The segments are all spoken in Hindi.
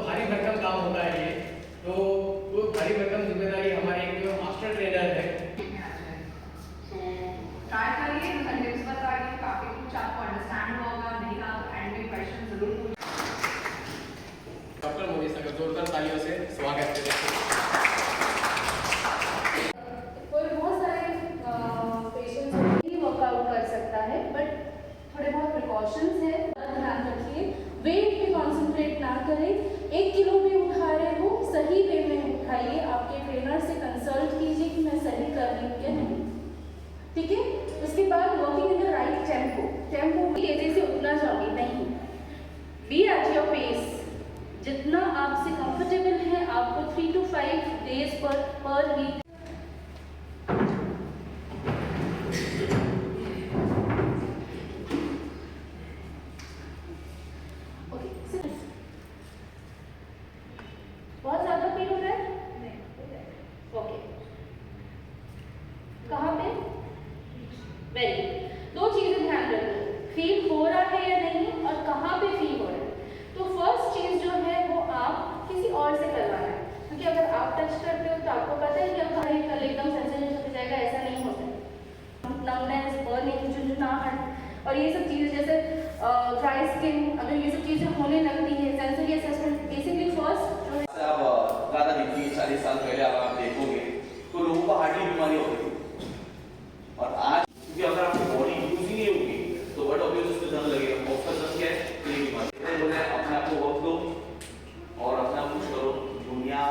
भारी भरकम काम होता है ये। तो वो भारी भरकम जिम्मेदारी हमारे एक जो मास्टर ट्रेनर है, ट्राई करिए, टिप्स बताइए, काफी कुछ आपको अंडरस्टैंड होगा, नहीं ना तो एंड में क्वेश्चन जरूर पूछिए। डॉक्टर मोदी सर का जोरदार तालियों से स्वागत करते हैं। बहुत सारे पेशेंट्स ही वर्कआउट कर सकता है, बट थोड़े बहुत प्रिकॉशंस है, ध्यान रखिए। वेट पे कॉन्सेंट्रेट ना करें। 1 किलो भी उठा रहे हो सही वे में उठाइए। आपके ट्रेनर से कंसल्ट कीजिए कि मैं सही कर रही हूँ क्या नहीं, ठीक है। उसके बाद working in the right tempo तेजी से उतना जाओगे नहीं, बी एट योर पेस। जितना आपसे कंफर्टेबल है, आपको 3 to 5 days पर वीक बहुत ज्यादा फील हो रहा है, ओके। कहाँ पे? Very good. 2 चीजें ध्यान रखो, फील हो रहा है या नहीं और कहाँ पे फील हो रहा है। तो फर्स्ट चीज जो है वो आप किसी और से करवाना है, क्योंकि अगर आप टच करते हो तो आपको पता है कि अब हमारे कल एकदम सेंसिटिव हो जाएगा, ऐसा नहीं होता है। नमनेस, बर्निंग, झुंझुनाहट और ये सब चीजें जैसे ड्राई स्किन, अगर ये सब चीजें होने लगती है, सेंसरी असेसमेंट बेसिकली फर्स्ट जो है। अब ज़्यादा नहीं, 40 साल पहले अगर आप देखोगे तो लोगों को हार्ट की बीमारी होती थी, और आज क्योंकि अगर आपकी बॉडी यूज ही नहीं होगी तो बट ऑब्वियस उस पर जंग लगेगा। उसका जंग क्या है? ये बीमारी बोले अपने आप को वक्त दो और अपना कुछ करो। दुनिया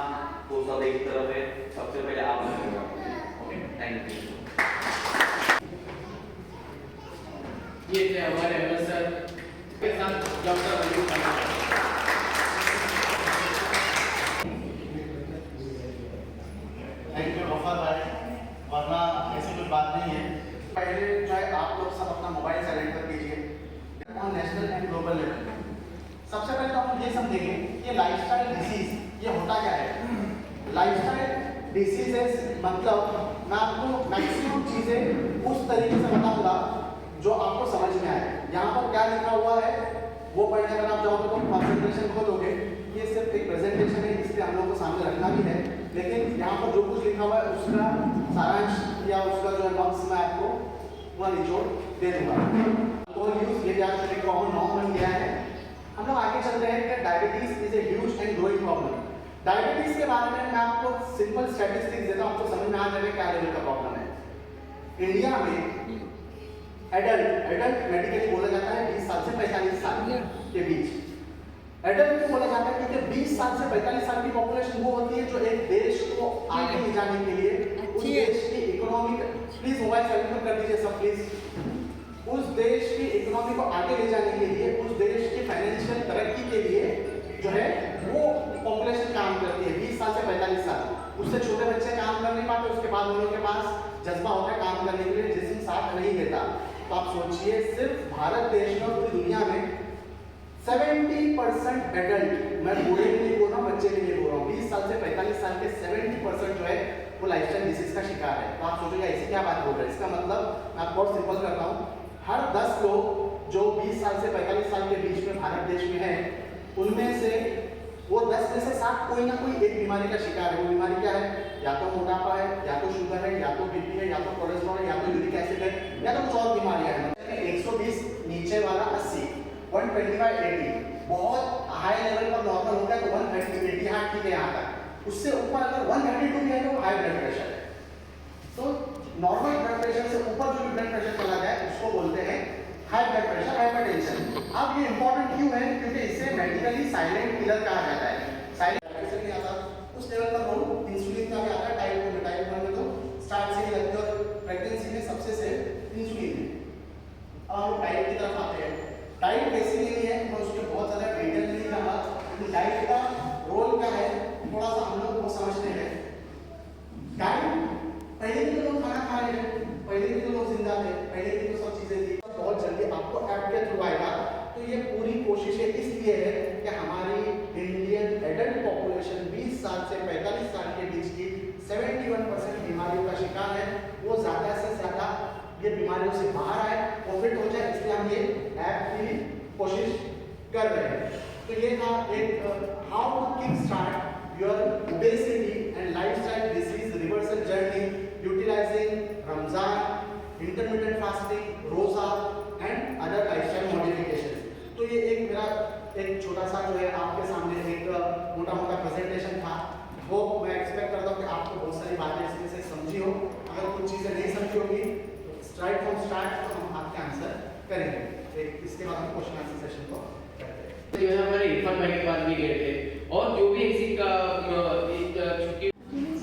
को सब एक तरफ है, सबसे पहले आप लगेगा। Okay, thank you. ये थे हमारे अहमद सर के साथ doctor Ayub Khan. Thank you Gruffudd भाई, वरना ऐसी कोई बात नहीं है। पहले जो है आप लोग सब अपना मोबाइल साइलेंट कर दीजिए on national and global level. सबसे पहले तो हम ये समझेंगे कि लाइफस्टाइल डिसीज ये होता क्या है। लाइफस्टाइल डिसीजेस मतलब मैं आपको मैक्सिमम चीज़ें उस तरीके से बताऊंगा जो आपको समझ में आए। यहाँ पर क्या लिखा हुआ है वो पढ़ने अगर आप जाओगे तो कॉन्सेंट्रेशन खोलोगे। ये सिर्फ एक प्रेजेंटेशन है, इसलिए हम लोग को सामने रखना भी है, लेकिन यहाँ पर जो कुछ लिखा हुआ है उसका सारांश या उसका जो है बॉक्स मैं आपको वह निचोड़ दे दूंगा। तो यूज ये आज एक कॉमन नॉर्म बन गया है। हम लोग आगे चल रहे हैं कि diabetes is a huge and growing problem. Diabetes के बारे में मैं आपको सिंपल स्टैटिस्टिक्स देता हूँ, आपको समझ में आ जाएगा क्या लेवल का प्रॉब्लम है। इंडिया में एडल्ट मेडिकली बोला जाता है 20 साल से 45 साल के बीच। एडल्ट को बोला जाता है क्योंकि 20 साल से 45 साल की पॉपुलेशन वो होती है जो एक देश को आगे ले जाने के लिए, उस देश की इकोनॉमी, प्लीज मोबाइल साइलेंट कर दीजिए सब प्लीज। उस देश की इकोनॉमी को आगे ले जाने के लिए, उस देश की फाइनेंशियल तरक्की के लिए जो है वो पॉपुलेशन काम करती है 20 साल से 45 साल। उससे छोटे बच्चे काम कर नहीं पाते, उसके बाद उन लोगों के पास जज्बा होता है काम करने के लिए, जिसम साथ नहीं देता। तो आप सोचिए सिर्फ भारत देश में, पूरी दुनिया में 70% एडल्ट, मैं बूढ़े के लिए बोल रहा हूँ, बच्चे के लिए बोल रहा हूँ, 20 साल से 45 साल के 70% जो है वो लाइफस्टाइल डिसीज का शिकार है। तो आप सोचोगे ऐसी क्या बात बोल रहे हैं। इसका मतलब मैं आपको और सिंपल करता हूँ, हर 10 लोग जो 20 साल से 45 साल के बीच में भारत देश में है, उनमें से वो 10 में से 7 कोई ना कोई एक बीमारी का शिकार है। वो बीमारी क्या है? या तो मोटापा है, या तो शुगर है, या तो बीपी है, या तो कोलेस्ट्रॉल है, या तो यूरिक एसिड है, या तो कुछ और बीमारियां हैं। 120 नीचे वाला 80, 125 80 बहुत हाई लेवल पर नॉर्मल हो गया तो 130 80 हाँ ठीक है यहाँ तक। उससे ऊपर अगर 132 भी है तो हाई ब्लड प्रेशर है। तो नॉर्मल ब्लड प्रेशर से ऊपर जो भी ब्लड प्रेशर चला जाए उसको बोलते हैं हाई ब्लड प्रेशर, हाइपरटेंशन। अब ये इंपॉर्टेंट क्यों है? क्योंकि इसे मेडिकली साइलेंट किलर कहा जाता है। साइलेंट प्रेशर नहीं आता, उस लेवल पर रोल इंसुलिन का भी आता है। टाइप 1 में तो स्टार्ट से ही लगती है और प्रेगनेंसी में सबसे सेफ इंसुलिन है। अब हम टाइप की तरफ आते हैं। टाइप बेसिकली है, मैं उसके बहुत ज़्यादा डिटेल में नहीं जाऊँगा, लेकिन टाइप का रोल क्या है थोड़ा सा हम लोग वो समझते हैं। टाइप पहले भी तो लोग खाना खा रहे हैं, पहले भी तो लोग जिंदा थे, पहले भी तो सब चीज़ें थी। बहुत जल्दी आपको ऐप के थ्रू आएगा। तो ये पूरी कोशिश इसलिए है कि हमारी इंडियन एडल्ट पॉपुलेशन 20 साल से 45 साल के बीच की 71% बीमारियों का शिकार है, वो ज़्यादा से ज़्यादा ये बीमारियों से बाहर आए और फिट हो जाए, इसलिए हम ये ऐप की कोशिश कर रहे हैं। तो ये था एक how to kickstart your obesity and lifestyle disease reversal journey utilizing Ramzan, intermittent fasting, रोजा and other lifestyle modifications. तो ये एक मेरा एक छोटा सा जो है आपके सामने एक मोटा-मोटा प्रेजेंटेशन था। वो मैं एक्सपेक्ट करता हूँ कि आपको बहुत सारी बातें इसमें से समझी हो। अगर कुछ चीज़ें नहीं समझी होगी स्ट्राइट फ्रॉम स्टार्ट तो हम आपके आंसर करेंगे। इसके बाद हम क्वेश्चन आंसर सेशन को करते हैं। जो है हमारे इरफान भाई के पास भी गए थे और जो भी इसी का छुट्टी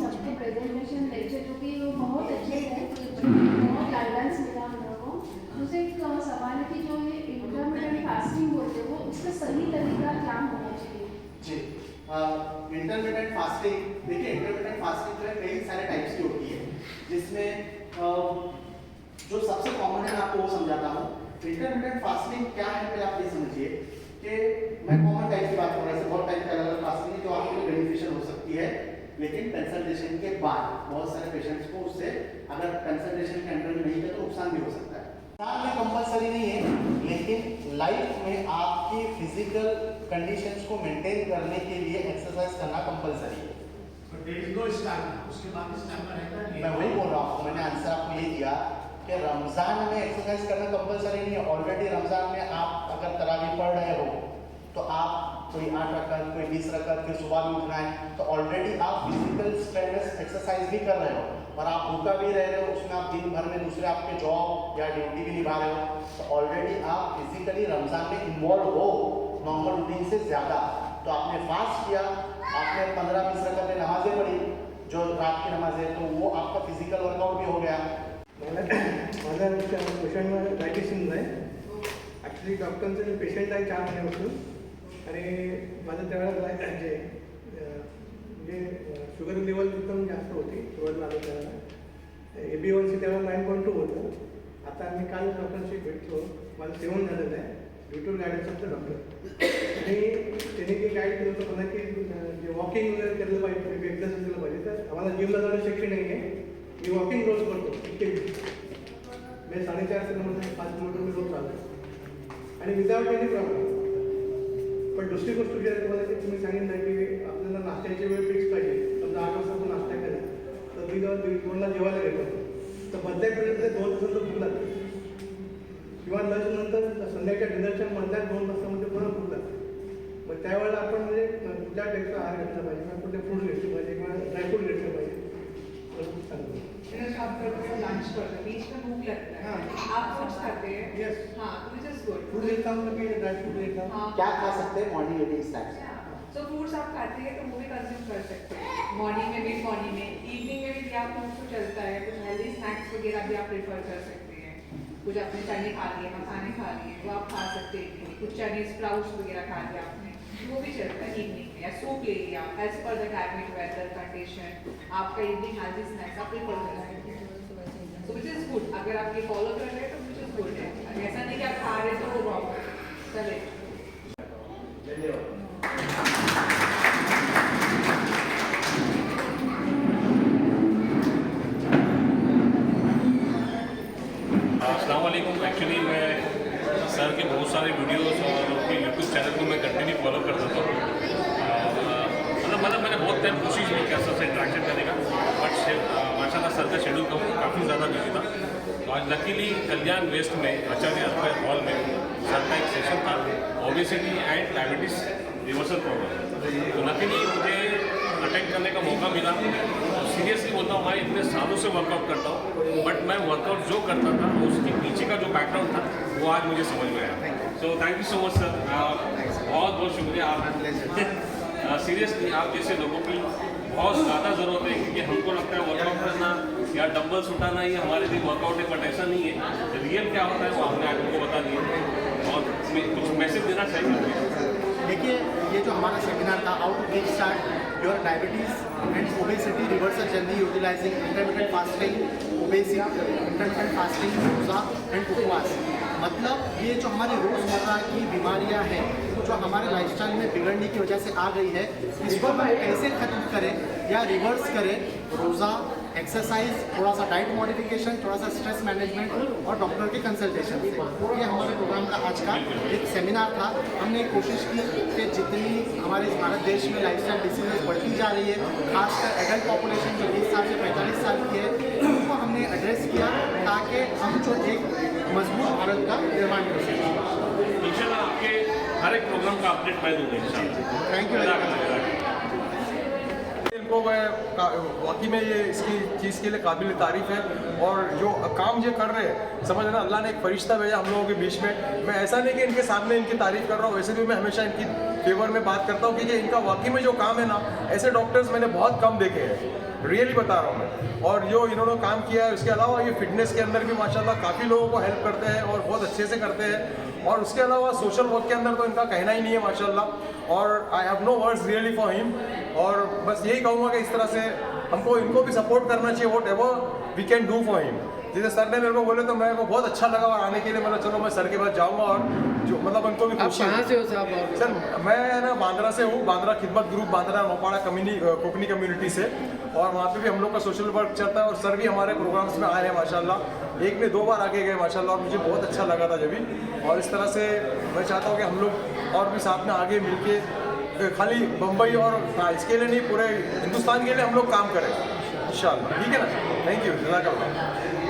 सबके प्रेजेंटेशन लेक्चर जो कि वो बहुत अच्छे हैं, बहुत गाइडेंस मिला हम लोगों को। मुझे एक सवाल है कि जो ये इंटरमिटेंट फास्टिंग बोलते हैं वो उसका सही तरीका क्या होना चाहिए? जी, इंटरमिटेंट फास्टिंग देखिए, इंटरमिटेंट फास्टिंग जो है कई सारे टाइप्स की होती है, जिसमें जो सबसे कॉमन है मैं आपको वो समझाता हूँ। इंटरमिटेंट फास्टिंग क्या है पहले आप ये समझिए कि मैं कॉमन टाइप की बात कर रहा हूँ। बहुत टाइप के अलग-अलग फास्टिंग है जो आपके लिए बेनिफिशियल हो सकती है, लेकिन कंसल्टेशन के बाद बहुत सारे पेशेंट्स को उससे अगर कंसल्टेशन के अंडर में नहीं है तो नुकसान भी हो सकता है। साथ में कंपलसरी नहीं है, लेकिन लाइफ में आपकी फिजिकल कंडीशंस को मेंटेन करने के लिए एक्सरसाइज करना कंपलसरी है। उसके बाद मैं वही बोल रहा हूँ, मैंने आंसर आपको ये दिया कि रमज़ान में एक्सरसाइज करना कंपलसरी नहीं है। ऑलरेडी रमज़ान में आप अगर तरावी पढ़ रहे हो तो आप कोई 8 रकअत, कोई 20 रकअत, फिर सुबह भी उठना है, तो ऑलरेडी आप फिजिकल स्ट्रेनलेस एक्सरसाइज भी कर रहे हो और आप भूखा भी रह रहे हो, उसमें आप दिन भर में दूसरे आपके जॉब या ड्यूटी भी निभा रहे हो, तो ऑलरेडी आप फिजिकली रमज़ान में इन्वॉल्व हो नॉर्मल रूटीन से ज़्यादा। तो आपने फास्ट किया, आपने 15-20 रकअतें नमाजें पढ़ी जो रात की नमाजें, तो वो आपका फिजिकल वर्कआउट भी हो गया। माझा पेशंट डायटिशियन आहे ॲक्च्युली डॉक्टरांचं पेशंट आहे 4 महिन्यापासून आणि माझं त्यावेळेला म्हणजे शुगर लेवल एकदम जास्त होती सुरुवातीला आलं त्यावेळेला AB1C त्यावेळेला 9.2 होतं. आता मी काल डॉक्टरांशी भेटलो, माझं सेवन झालेलं आहे ड्युटूर गायडन्स ऑफ द डॉक्टर आणि त्यांनी जे गाईड केलं होतं मला की जे वॉकिंग वगैरे केलं पाहिजे, एक्सरसाइज केलं पाहिजे, तर आम्हाला जिमला जाणं शक्य नाही आहे. मी वॉकिंग रोज करतो इतके मी 4.5 किलोमीटर 5 किलोमीटर मी रोज चालतो आणि विदाउट एनी प्रॉब्लेम. पण दुसरी गोष्ट जी आहे तुम्हाला की तुम्ही सांगितलं की आपल्याला नाश्त्याची वेळ फिक्स पाहिजे. समजा 8 वाजता आपण नाश्ता केला तर मी 2ला जेवायला गेलो तर मध्यापर्यंत 2 तासाचं भूक लागते किंवा लंच नंतर संध्याकाळच्या डिनरच्या मधल्या 2 तासामध्ये पुन्हा भूक लागते. मग त्यावेळेला आपण म्हणजे कुठल्या टाईपचा आहार घेतला पाहिजे किंवा कुठले फ्रूट घेतले पाहिजे किंवा ड्रायफ्रूट घेतले पाहिजे. आप लंच करते बीच में भूख लगता है, आप फ्रूट्स खाते हैं? Yes. हाँ, which is good. फ्रूट लेता हूँ मैं, ड्राईफ्रूट लेता हूँ। हाँ। क्या खा सकते हैं morning eating snacks? So fruits आप खाते हैं तो वो भी कंज्यूम कर सकते हैं मॉर्निंग में, मिड मॉर्निंग में, इवनिंग में भी क्या फ्रूट्स तो चलता है, कुछ हेल्दी स्नैक्स वगैरह भी आप प्रेफर कर सकते हैं। कुछ आपने चने खा लिए, मखाने खा लिए, वो आप खा सकते हैं। कुछ चने स्प्राउट्स वगैरह खा लिया आपने, वो भी चलता है इवनिंग में, या सूप ले लिया as per the climate, weather condition, आपका इवनिंग हेल्दी स्नैक्स आप प्रेफर कर सकते हैं। सो विच इज़ गुड, अगर आप ये फॉलो कर रहे हैं तो विच इज़ गुड है। ऐसा नहीं कि आप खा रहे तो वो रॉन्ग है। चले अस्सलाम वालेकुम। एक्चुअली मैं सर के बहुत सारे वीडियोस और उनके यूट्यूब चैनल को मैं कंटिन्यू फॉलो करता था। मतलब मैंने बहुत टाइम कोशिश भी किया सर से इंटरेक्शन करने का, बट माशाल्लाह सर का शेड्यूल काफ़ी ज़्यादा बिजी था। तो आज लकीली कल्याण वेस्ट में आचार्य हॉल में सर का एक सेशन था, obesity and diabetes reversal programme. तो लकीली मुझे अटेंड करने का मौका मिला। और सीरियसली बोलता हूँ, मैं इतने सालों से वर्कआउट करता हूँ, बट मैं वर्कआउट जो करता था उसके पीछे का जो बैकग्राउंड था वो आज मुझे समझ में आया। So thank you so much sir, बहुत बहुत शुक्रिया। आप सीरियसली आप जैसे लोगों की बहुत ज़्यादा ज़रूरत है, क्योंकि हमको लगता है वर्कआउट करना या डंबल्स उठाना ये हमारे लिए वर्कआउट है, बट ऐसा नहीं है। रियल क्या होता है वो हमने आपको बता दिया। और कुछ मैसेज देना चाहिए। देखिए, ये जो हमारा सेमिनार था, how to kick start your diabetes and obesity reversal journey utilising intermittent fasting, obesity, intermittent fasting, roza and upvas. मतलब ये जो हमारी रोज़मर्रा की बीमारियां हैं जो हमारे लाइफस्टाइल में बिगड़ने की वजह से आ गई है, इसको हम कैसे ख़त्म करें या रिवर्स करें रोज़ा एक्सरसाइज, थोड़ा सा डाइट मॉडिफिकेशन, थोड़ा सा स्ट्रेस मैनेजमेंट और डॉक्टर की कंसल्टेशन से। ये हमारे प्रोग्राम का आज का एक सेमिनार था। हमने कोशिश की कि जितनी हमारे इस भारत देश में लाइफस्टाइल डिसीजेज बढ़ती जा रही है, खासकर एडल्ट पॉपुलेशन जो 20 साल से 45 साल की है, उनको हमने एड्रेस किया ताकि हम जो एक मजबूत भारत का निर्माण कर सकें। इंशाल्लाह आपके हर एक प्रोग्राम का अपडेट मैं दूंगा इंशाल्लाह। Thank you very much. इनको वाकई में ये इसकी चीज़ के लिए काबिल तारीफ़ है, और जो काम ये कर रहे हैं समझ ना, अल्लाह ने एक फरिश्ता भेजा हम लोगों के बीच में। मैं ऐसा नहीं कि इनके सामने इनकी तारीफ़ कर रहा हूँ, वैसे भी मैं हमेशा इनकी फेवर में बात करता हूँ, क्योंकि इनका वाकई में जो काम है ना, ऐसे डॉक्टर्स मैंने बहुत कम देखे हैं, रियली बता रहा हूँ मैं। और जो इन्होंने काम किया है, उसके अलावा ये फिटनेस के अंदर भी माशाल्लाह काफ़ी लोगों को हेल्प करते हैं और बहुत अच्छे से करते हैं। और उसके अलावा सोशल वर्क के अंदर तो इनका कहना ही नहीं है माशाल्लाह, और I have no words really for him. और बस यही कहूँगा कि इस तरह से हमको इनको भी सपोर्ट करना चाहिए, whatever we can do for him. जैसे सर ने मेरे को बोले तो मेरे को बहुत अच्छा लगा, और आने के लिए मतलब चलो मैं सर के पास जाऊँगा, और जो मतलब उनको भी खुशी। कहाँ से हो साहब? सर मैं ना बांद्रा से हूँ, बांद्रा खिदमत ग्रुप बांद्रा नौपाड़ा कोकनी कम्युनिटी से, और वहाँ पे भी हम लोग का सोशल वर्क चलता है, और सर भी हमारे प्रोग्राम्स में आए हैं माशाल्लाह। एक ने 2 बार आगे गए माशाल्लाह, और मुझे बहुत अच्छा लगा था जब भी। और इस तरह से मैं चाहता हूँ कि हम लोग और भी साथ में आगे मिलके, खाली बम्बई और इसके लिए नहीं, पूरे हिंदुस्तान के लिए हम लोग काम करें इंशाल्लाह। ठीक है ना? थैंक यू, जज़ाकल्लाह।